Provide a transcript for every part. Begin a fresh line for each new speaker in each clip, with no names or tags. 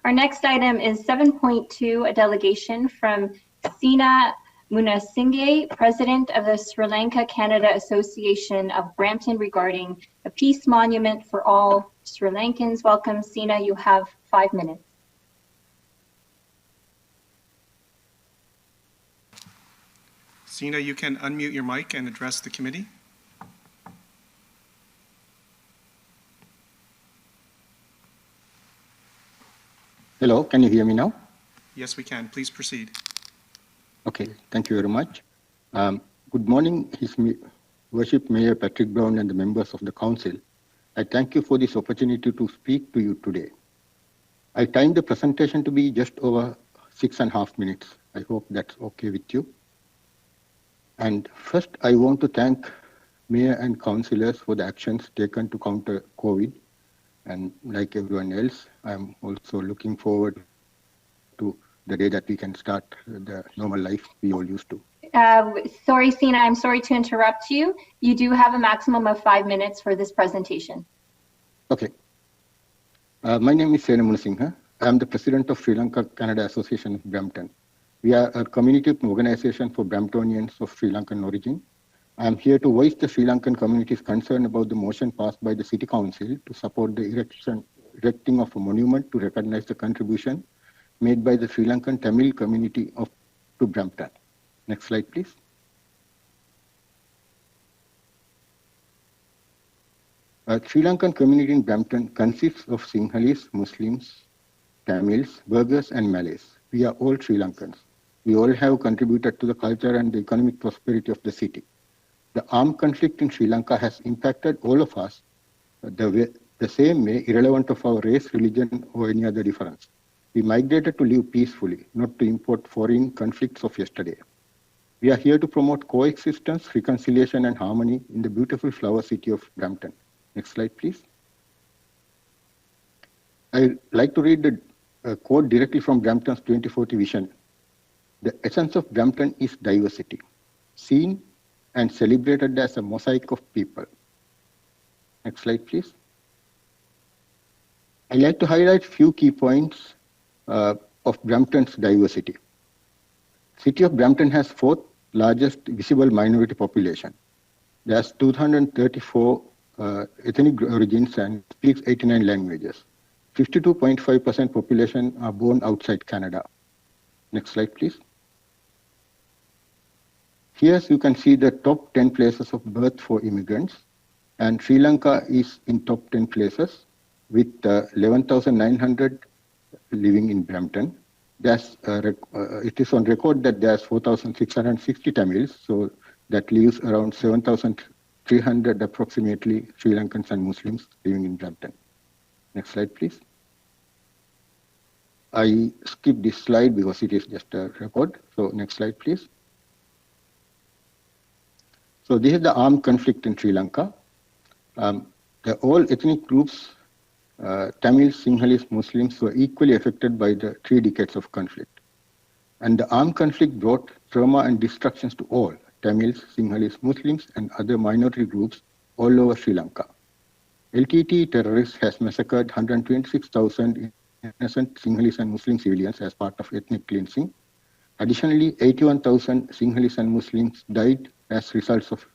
Our next item is 7.2, a delegation from Sina Munasinghe, President of the Sri Lanka Canada Association of Brampton, regarding a peace monument for all Sri Lankans. Welcome, Sina. You have 5 minutes.
Sina, you can unmute your mic and address the committee.
Hello, can you hear me now?
Yes, we can. Please proceed.
Okay, thank you very much. Good morning, His Worship Mayor Patrick Brown and the members of the Council. I thank you for this opportunity to speak to you today. I timed the presentation to be just over 6.5 minutes. I hope that's okay with you. And first, I want to thank Mayor and Councillors for the actions taken to counter COVID. And like everyone else, I'm also looking forward to the day that we can start the normal life we all used to.
Sorry, Sina, I'm sorry to interrupt you. You do have a maximum of 5 minutes for this presentation.
Okay. My name is Sena Munasinghe. I am the President of Sri Lanka Canada Association of Brampton. We are a community organization for Bramptonians of Sri Lankan origin. I am here to voice the Sri Lankan community's concern about the motion passed by the City Council to support the erecting of a monument to recognize the contribution made by the Sri Lankan Tamil community to Brampton. Next slide, please. Sri Lankan community in Brampton consists of Sinhalese, Muslims, Tamils, Burghers, and Malays. We are all Sri Lankans. We all have contributed to the culture and the economic prosperity of the city. The armed conflict in Sri Lanka has impacted all of us the same way, irrelevant of our race, religion, or any other difference. We migrated to live peacefully, not to import foreign conflicts of yesterday. We are here to promote coexistence, reconciliation, and harmony in the beautiful flower city of Brampton. Next slide, please. I'd like to read the quote directly from Brampton's 2040 vision. The essence of Brampton is diversity, seen and celebrated as a mosaic of people. Next slide, please. I'd like to highlight few key points of Brampton's diversity. City of Brampton has 4th largest visible minority population. There's 234 ethnic origins and speaks 89 languages. 52.5% population are born outside Canada. Next slide, please. Here you can see the top 10 places of birth for immigrants, and Sri Lanka is in top 10 places with 11,900 living in Brampton. It is on record that there's 4,660 Tamils, so that leaves around 7,300 approximately Sri Lankans and Muslims living in Brampton. Next slide, please. I skipped this slide because it is just a record. So next slide, please. So this is the armed conflict in Sri Lanka. All ethnic groups, Tamils, Sinhalese, Muslims, were equally affected by the 3 decades of conflict. And the armed conflict brought trauma and destructions to all, Tamils, Sinhalese, Muslims, and other minority groups all over Sri Lanka. LTT terrorists has massacred 126,000 innocent Sinhalese and Muslim civilians as part of ethnic cleansing. Additionally, 81,000 Sinhalese and Muslims died as results of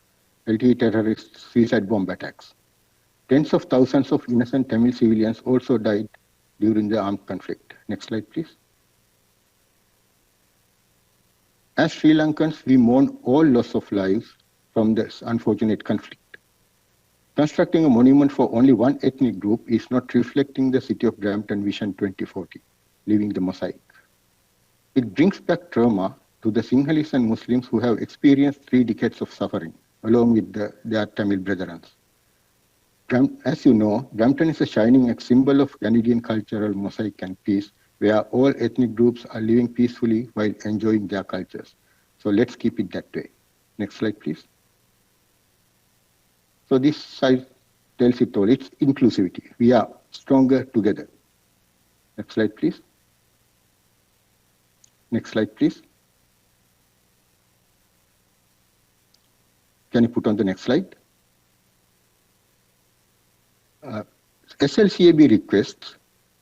LTT terrorists' suicide bomb attacks. Tens of thousands of innocent Tamil civilians also died during the armed conflict. Next slide, please. As Sri Lankans, we mourn all loss of lives from this unfortunate conflict. Constructing a monument for only one ethnic group is not reflecting the City of Brampton Vision 2040, leaving the mosaic. It brings back trauma to the Sinhalese and Muslims who have experienced 3 decades of suffering, along with their Tamil brethren. As you know, Brampton is a shining symbol of Canadian cultural mosaic and peace, where all ethnic groups are living peacefully while enjoying their cultures. So let's keep it that way. Next slide, please. So this slide tells it all. It's inclusivity. We are stronger together. Next slide, please. Next slide, please. Can you put on the next slide? SLCAB requests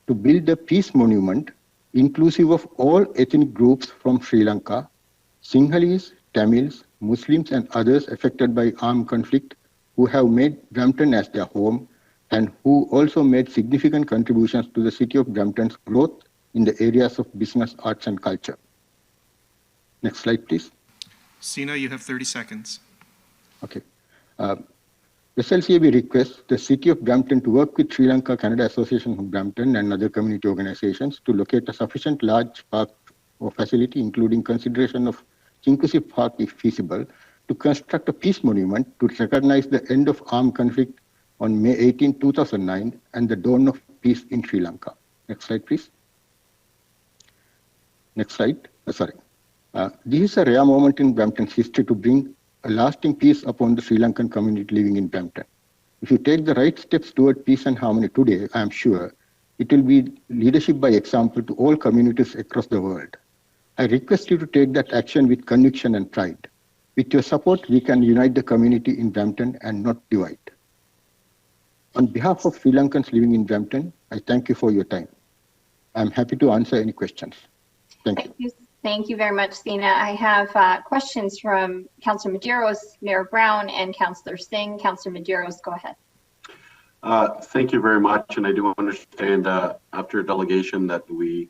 to build a peace monument inclusive of all ethnic groups from Sri Lanka, Sinhalese, Tamils, Muslims and others affected by armed conflict who have made Brampton as their home and who also made significant contributions to the city of Brampton's growth in the areas of business, arts and culture. Next slide, please.
Sina, you have 30 seconds.
Okay. SLCAB requests the City of Brampton to work with Sri Lanka Canada Association of Brampton and other community organizations to locate a sufficient large park or facility, including consideration of inclusive park if feasible, to construct a peace monument to recognize the end of armed conflict on May 18, 2009 and the dawn of peace in Sri Lanka. Next slide, please. Next slide. This is a rare moment in Brampton's history to bring a lasting peace upon the Sri Lankan community living in Brampton. If you take the right steps toward peace and harmony today, I am sure it will be leadership by example to all communities across the world. I request you to take that action with conviction and pride. With your support, we can unite the community in Brampton and not divide. On behalf of Sri Lankans living in Brampton, I thank you for your time. I am happy to answer any questions. Thank you.
Thank you very much, Sina. I have questions from Councillor Medeiros, Mayor Brown, and Councillor Singh. Councillor Medeiros, go ahead.
Thank you very much, and I do understand after a delegation that we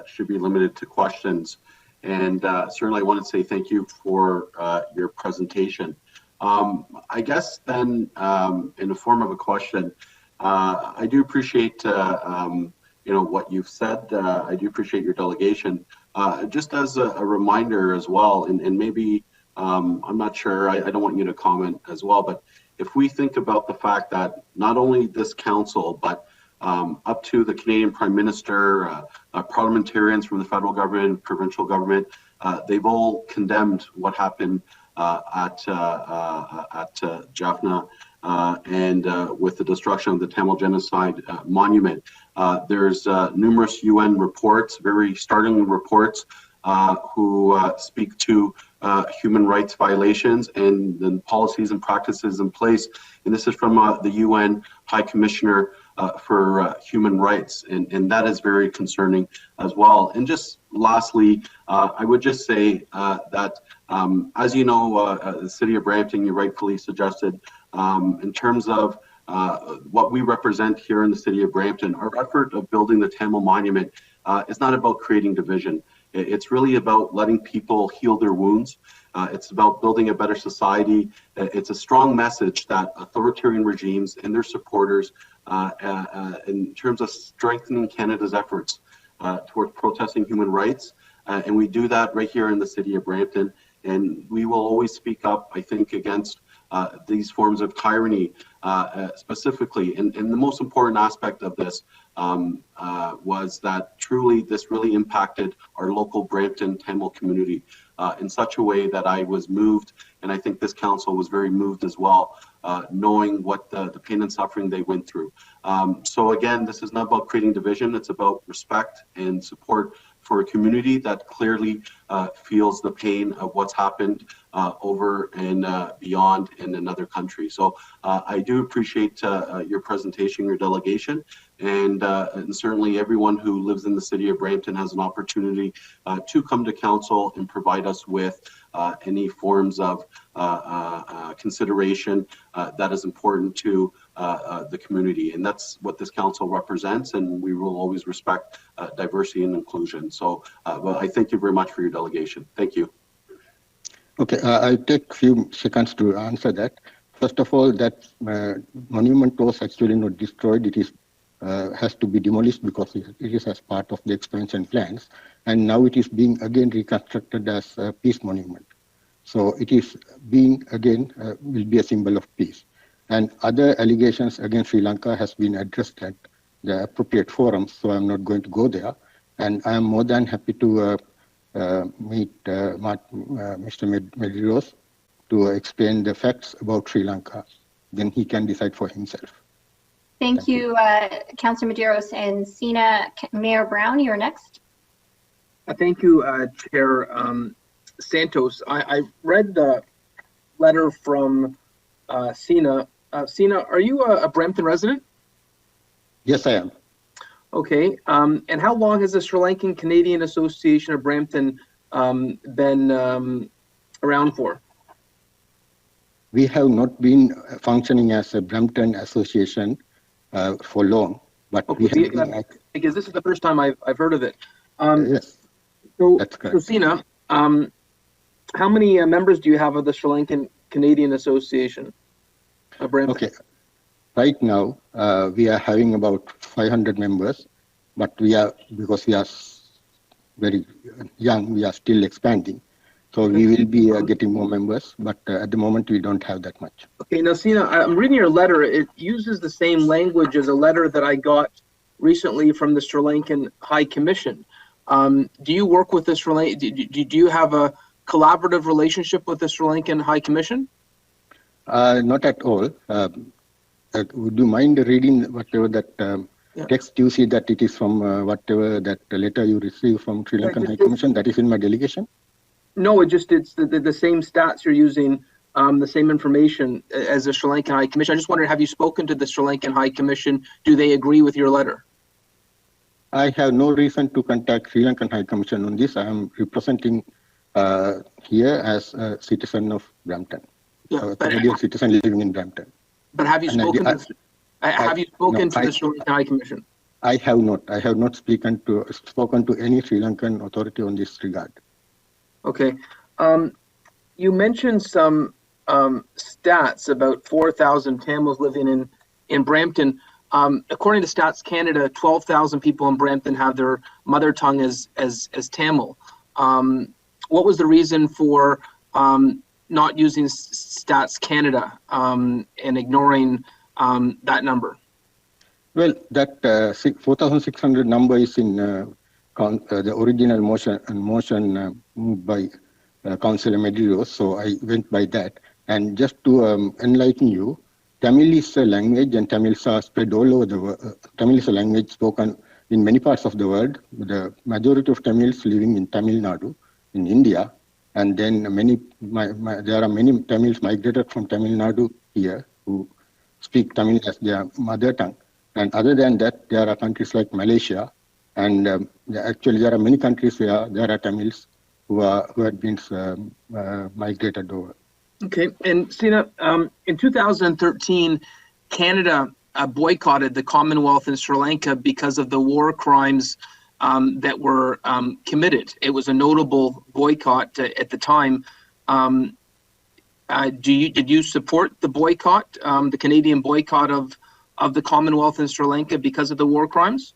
should be limited to questions. And certainly I want to say thank you for your presentation. I guess then in the form of a question, I do appreciate what you've said. I do appreciate your delegation. Just as a reminder as well, and maybe I'm not sure, I don't want you to comment as well, but if we think about the fact that not only this council, but up to the Canadian Prime Minister, parliamentarians from the federal government, provincial government, they've all condemned what happened at Jaffna and with the destruction of the Tamil genocide monument. There's numerous UN reports, very startling reports, who speak to human rights violations and the policies and practices in place. And this is from the UN High Commissioner for Human Rights, and that is very concerning as well. And just lastly, I would just say that, as you know, the City of Brampton, you rightfully suggested, in terms of what we represent here in the City of Brampton, our effort of building the Tamil Monument is not about creating division. It's really about letting people heal their wounds. It's about building a better society. It's a strong message that authoritarian regimes and their supporters, in terms of strengthening Canada's efforts towards protesting human rights, and we do that right here in the City of Brampton. And we will always speak up, I think, against these forms of tyranny specifically. And the most important aspect of this was that truly this really impacted our local Brampton Tamil community in such a way that I was moved, and I think this council was very moved as well, knowing what the pain and suffering they went through. So again, this is not about creating division, it's about respect and support for a community that clearly feels the pain of what's happened over and beyond in another country. So I do appreciate your presentation, your delegation, and certainly everyone who lives in the City of Brampton has an opportunity to come to council and provide us with any forms of consideration that is important to the community. And that's what this council represents, and we will always respect diversity and inclusion. So well, I thank you very much for your delegation. Thank you.
Okay, I'll take a few seconds to answer that. First of all, that monument was actually not destroyed. It is has to be demolished because it is as part of the expansion plans, and now it is being again reconstructed as a peace monument. So it is being again will be a symbol of peace. And other allegations against Sri Lanka has been addressed at the appropriate forums, so I'm not going to go there. And I am more than happy to meet Mr. Medeiros to explain the facts about Sri Lanka. Then he can decide for himself.
Thank you, Councillor Medeiros and Sina. Mayor Brown, you're next.
Thank you, Chair Santos. I read the letter from Sina. Sina, are you a Brampton resident?
Yes, I am.
Okay. And how long has the Sri Lankan Canadian Association of Brampton been around for?
We have not been functioning as a Brampton association for long, but we have been
because this is the first time I've heard of it.
yes,
So,
that's correct.
Sina, how many members do you have of the Sri Lankan Canadian Association of Brampton?
Okay, right now we are having about 500 members, but because we are very young, we are still expanding. So we will be getting more members, but at the moment we don't have that much.
Okay, now Sina, I'm reading your letter. It uses the same language as a letter that I got recently from the Sri Lankan High Commission. Do you work with the Sri Lankan? Do you have a collaborative relationship with the Sri Lankan High Commission?
Not at all. Would you mind reading whatever that text you see that it is from whatever that letter you received from Sri Lankan High Commission that is in my delegation?
No, it's the same stats you're using, the same information as the Sri Lankan High Commission. I just wondered, have you spoken to the Sri Lankan High Commission? Do they agree with your letter?
I have no reason to contact Sri Lankan High Commission on this. I am representing here as a citizen of Brampton, a Canadian citizen living in Brampton.
But have you spoken to the Sri Lankan High Commission?
I have not. I have not spoken to any Sri Lankan authority on this regard.
Okay. You mentioned some stats about 4,000 Tamils living in Brampton. According to Stats Canada, 12,000 people in Brampton have their mother tongue as Tamil. What was the reason for not using Stats Canada and ignoring that number?
Well, that 4,600 number is in the original motion moved by Councillor Medeiros, so I went by that. And just to enlighten you, Tamil is a language, and Tamils are spread all over the world. Tamil is a language spoken in many parts of the world. The majority of Tamils living in Tamil Nadu, in India, and then there are many Tamils migrated from Tamil Nadu here who speak Tamil as their mother tongue. And other than that, there are countries like Malaysia, and actually there are many countries where there are Tamils who had been migrated over.
Okay, and Sina, in 2013, Canada boycotted the Commonwealth in Sri Lanka because of the war crimes that were committed. It was a notable boycott at the time. Did you support the boycott, the Canadian boycott of the Commonwealth in Sri Lanka because of the war crimes?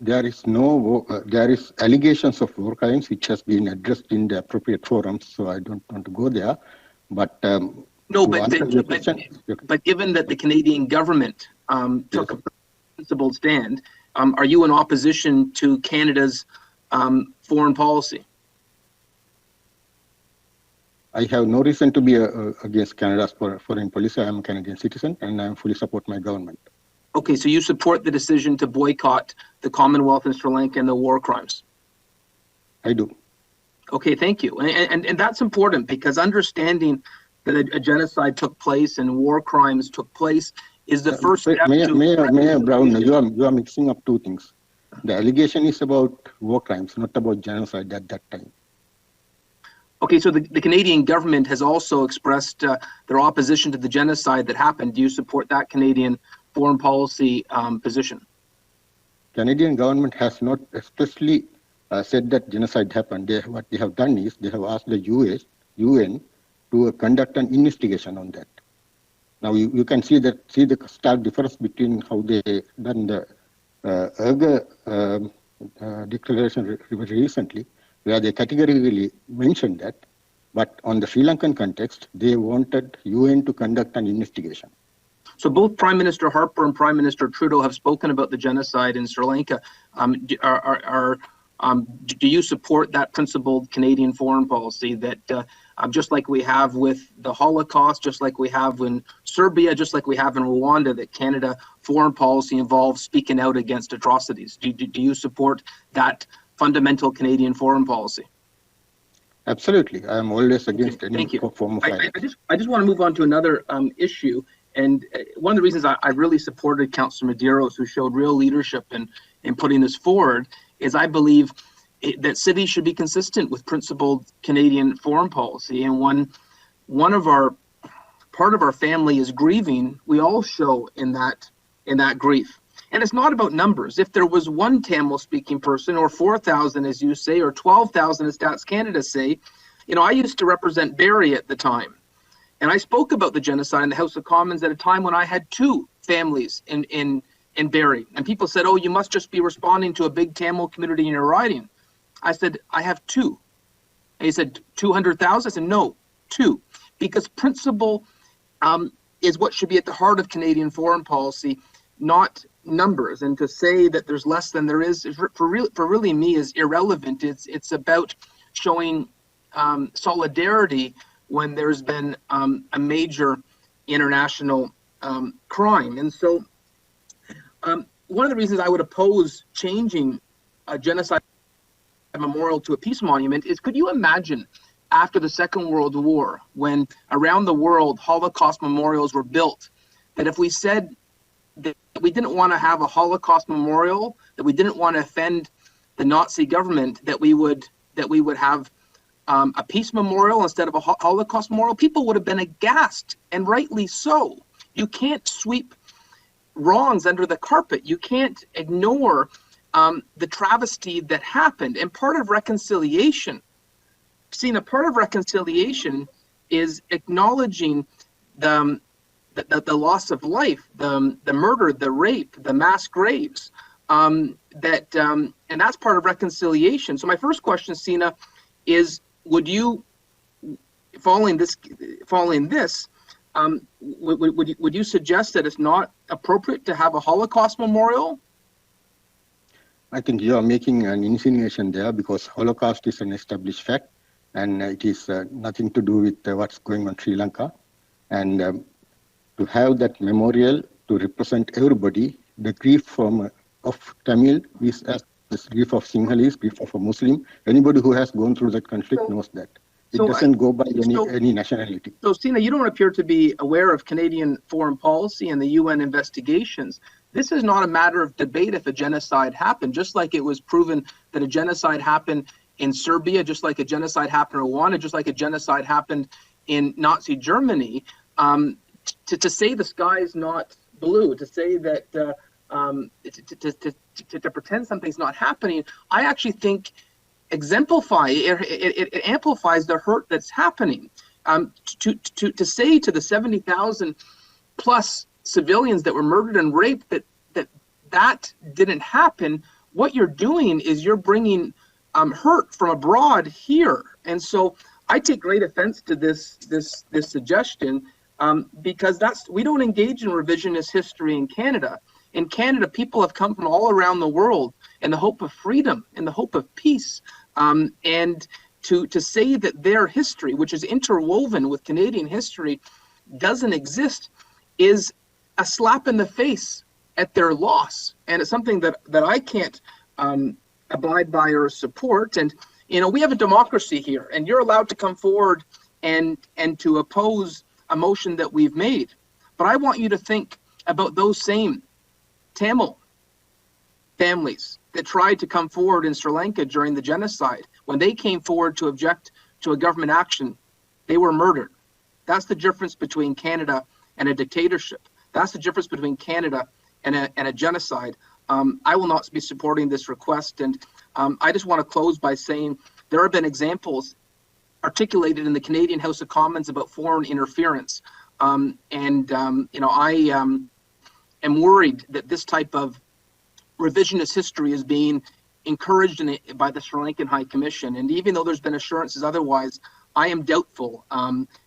There is there is allegations of war crimes which has been addressed in the appropriate forums, so I don't want to go there. But
but given that the Canadian government took a principled stand, are you in opposition to Canada's foreign policy?
I have no reason to be against Canada's foreign policy. I am a Canadian citizen and I fully support my government.
Okay, so you support the decision to boycott the Commonwealth in Sri Lanka and the war crimes?
I do.
Okay, thank you. And that's important because understanding that a genocide took place and war crimes took place is the first step.
Mayor Brown, you are mixing up two things. The allegation is about war crimes, not about genocide at that time.
Okay, so the Canadian government has also expressed their opposition to the genocide that happened. Do you support that Canadian foreign policy position?
Canadian government has not expressly said that genocide happened. What they have done is they have asked the UN to conduct an investigation on that. Now you can see the stark difference between how they done the declaration recently, where they categorically mentioned that, but on the Sri Lankan context, they wanted UN to conduct an investigation.
So both Prime Minister Harper and Prime Minister Trudeau have spoken about the genocide in Sri Lanka. Do you support that principled Canadian foreign policy that just like we have with the Holocaust, just like we have in Serbia, just like we have in Rwanda, that Canada foreign policy involves speaking out against atrocities? Do you support that fundamental Canadian foreign policy?
Absolutely. I am always against any form of violence.
I just want to move on to another issue. one of the reasons I really supported Councillor Medeiros, who showed real leadership in putting this forward, is I believe that cities should be consistent with principled Canadian foreign policy. And part of our family is grieving, we all show in that grief. And it's not about numbers. If there was one Tamil speaking person, or 4,000 as you say, or 12,000 as Stats Canada say, I used to represent Barrie at the time. And I spoke about the genocide in the House of Commons at a time when I had 2 families in Barrie. And people said, oh, you must just be responding to a big Tamil community in your riding. I said, I have 2. And he said, 200,000? I said, no, 2. Because principle is what should be at the heart of Canadian foreign policy, not numbers. And to say that there's less than there is, for really me, is irrelevant. It's about showing solidarity when there's been a major international crime. And so one of the reasons I would oppose changing a genocide memorial to a peace monument is, could you imagine after the Second World War, when around the world Holocaust memorials were built, that if we said that we didn't want to have a Holocaust memorial, that we didn't want to offend the Nazi government, that we would have a peace memorial instead of a Holocaust memorial, people would have been aghast, and rightly so. You can't sweep wrongs under the carpet. You can't ignore the travesty that happened. And part of reconciliation, part of reconciliation is acknowledging the loss of life, the murder, the rape, the mass graves, and that's part of reconciliation. So my first question, Sina, is, would you, following this, would you suggest that it's not appropriate to have a Holocaust memorial?
I think you are making an insinuation there, because Holocaust is an established fact, and it is nothing to do with what's going on in Sri Lanka. And to have that memorial to represent everybody, the grief of Tamil is as the grief of Sinhalese, grief of a Muslim. Anybody who has gone through that conflict knows that. It doesn't go by any nationality.
So, Sina, you don't appear to be aware of Canadian foreign policy and the UN investigations. This is not a matter of debate if a genocide happened, just like it was proven that a genocide happened in Serbia, just like a genocide happened in Rwanda, just like a genocide happened in Nazi Germany. To say the sky is not blue, to say that, to pretend something's not happening, I actually think it amplifies the hurt that's happening. To say to the 70,000 plus civilians that were murdered and raped that didn't happen, what you're doing is you're bringing hurt from abroad here. And so I take great offense to this suggestion, because we don't engage in revisionist history in Canada. In Canada, people have come from all around the world in the hope of freedom, in the hope of peace. And to say that their history, which is interwoven with Canadian history, doesn't exist is a slap in the face at their loss. And it's something that I can't abide by or support. And, we have a democracy here, and you're allowed to come forward and to oppose a motion that we've made. But I want you to think about those same Tamil families that tried to come forward in Sri Lanka during the genocide. When they came forward to object to a government action, they were murdered. That's the difference between Canada and a dictatorship. That's the difference between Canada and a genocide. I will not be supporting this request. And I just want to close by saying there have been examples articulated in the Canadian House of Commons about foreign interference. I am worried that this type of revisionist history is being encouraged by the Sri Lankan High Commission. And even though there's been assurances otherwise, I am doubtful,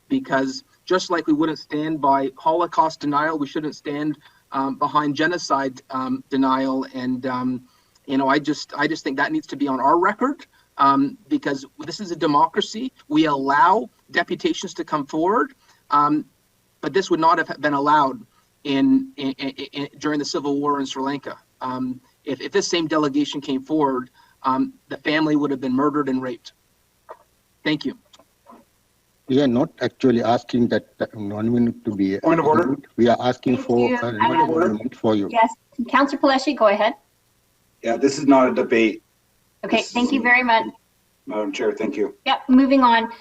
because just like we wouldn't stand by Holocaust denial, we shouldn't stand behind genocide denial. And I just think that needs to be on our record, because this is a democracy. We allow deputations to come forward, but this would not have been allowed during the civil war in Sri Lanka. If this same delegation came forward, the family would have been murdered and raped. Thank you.
We are not actually asking that monument to be
Point of order.
removed. We are asking
Thank
for
you.
a
Point
of order.
monument for you.
Yes, Councillor Paleshi, go ahead.
Yeah, this is not a debate,
Okay, thank you very much.
Madam Chair. Thank you.
Yep, moving on.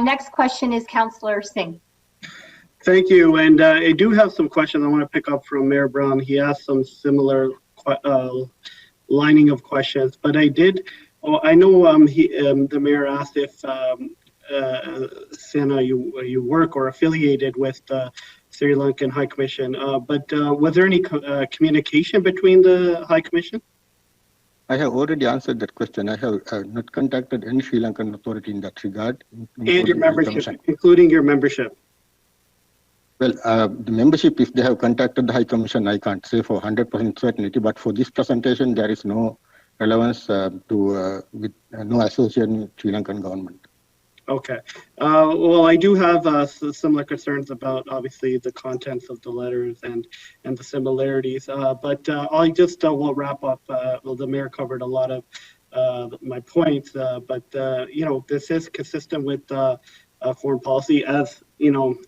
Next question is Councillor Singh.
Thank you, and I do have some questions I want to pick up from Mayor Brown. He asked some similar lining of questions, but I know the mayor asked if Sena, you work or affiliated with the Sri Lankan High Commission, but was there any communication between the High Commission?
I have already answered that question. I have not contacted any Sri Lankan authority in that regard.
And your membership, including your membership.
Well, the membership, if they have contacted the High Commission, I can't say for 100% certainty, but for this presentation, there is no relevance with no association with Sri Lankan government.
Okay. Well, I do have similar concerns about obviously the contents of the letters and the similarities, but I just will wrap up. Well, the mayor covered a lot of my points, but this is consistent with foreign policy, as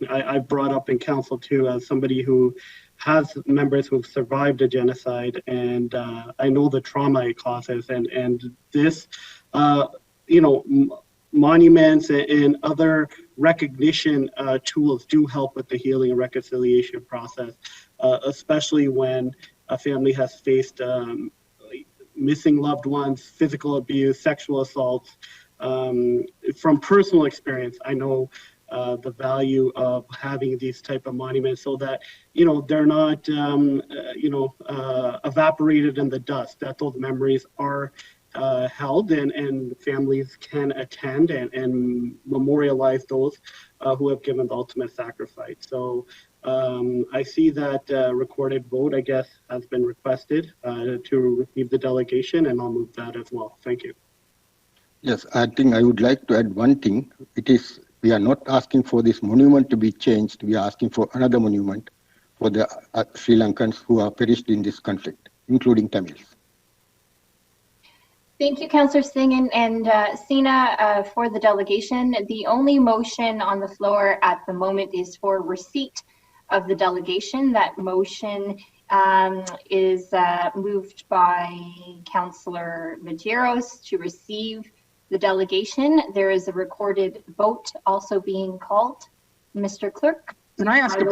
I brought up in council too, as somebody who has members who've survived a genocide, and I know the trauma it causes, and this, monuments and other recognition tools do help with the healing and reconciliation process, especially when a family has faced missing loved ones, physical abuse, sexual assaults. From personal experience, I know the value of having these type of monuments so that, they're not, evaporated in the dust, that those memories are held and families can attend and memorialize those who have given the ultimate sacrifice. So I see that recorded vote, I guess, has been requested to receive the delegation, and I'll move that as well. Thank you.
Yes, I think I would like to add one thing. We are not asking for this monument to be changed. We are asking for another monument for the Sri Lankans who are perished in this conflict, including Tamils.
Thank you, Councillor Singh and Sina, for the delegation. The only motion on the floor at the moment is for receipt of the delegation. That motion is moved by Councillor Medeiros to receive the delegation. There is a recorded vote also being called. Mr. Clerk?
Can I ask a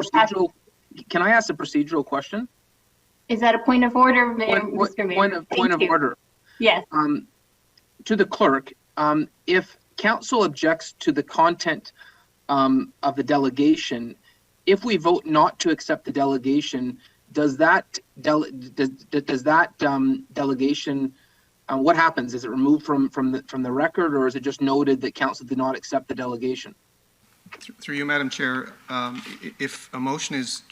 procedural question?
Is that a point of order, Mr. Mayor?
Point of order.
Yes.
To the clerk, if council objects to the content of the delegation, if we vote not to accept the delegation, does that delegation, what happens? Is it removed from the record, or is it just noted that council did not accept the delegation?
Through you, Madam Chair, if a motion is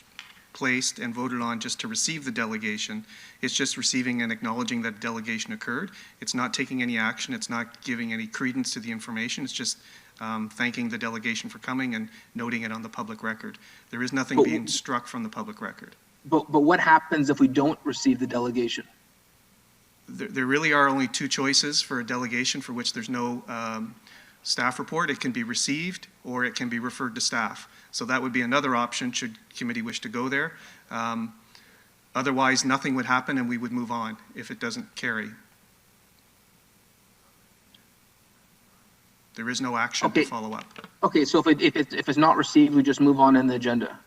placed and voted on just to receive the delegation, it's just receiving and acknowledging that delegation occurred. It's not taking any action. It's not giving any credence to the information. It's just thanking the delegation for coming and noting it on the public record. There is nothing being struck from the public record.
But what happens if we don't receive the delegation?
There really are only two choices for a delegation for which there's no staff report. It can be received or it can be referred to staff. So that would be another option should committee wish to go there. Otherwise, nothing would happen and we would move on if it doesn't carry. There is no action to follow up.
Okay, so if it's not received, we just move on in the agenda.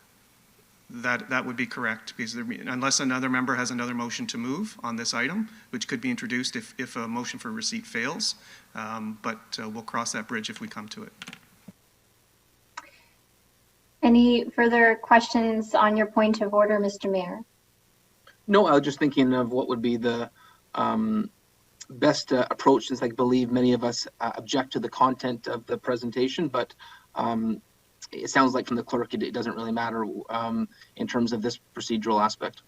That would be correct, because unless another member has another motion to move on this item, which could be introduced if a motion for receipt fails, but we'll cross that bridge if we come to it.
Any further questions on your point of order, Mr. Mayor?
No, I was just thinking of what would be the best approach, since I believe many of us object to the content of the presentation, but it sounds like from the clerk it doesn't really matter in terms of this procedural aspect.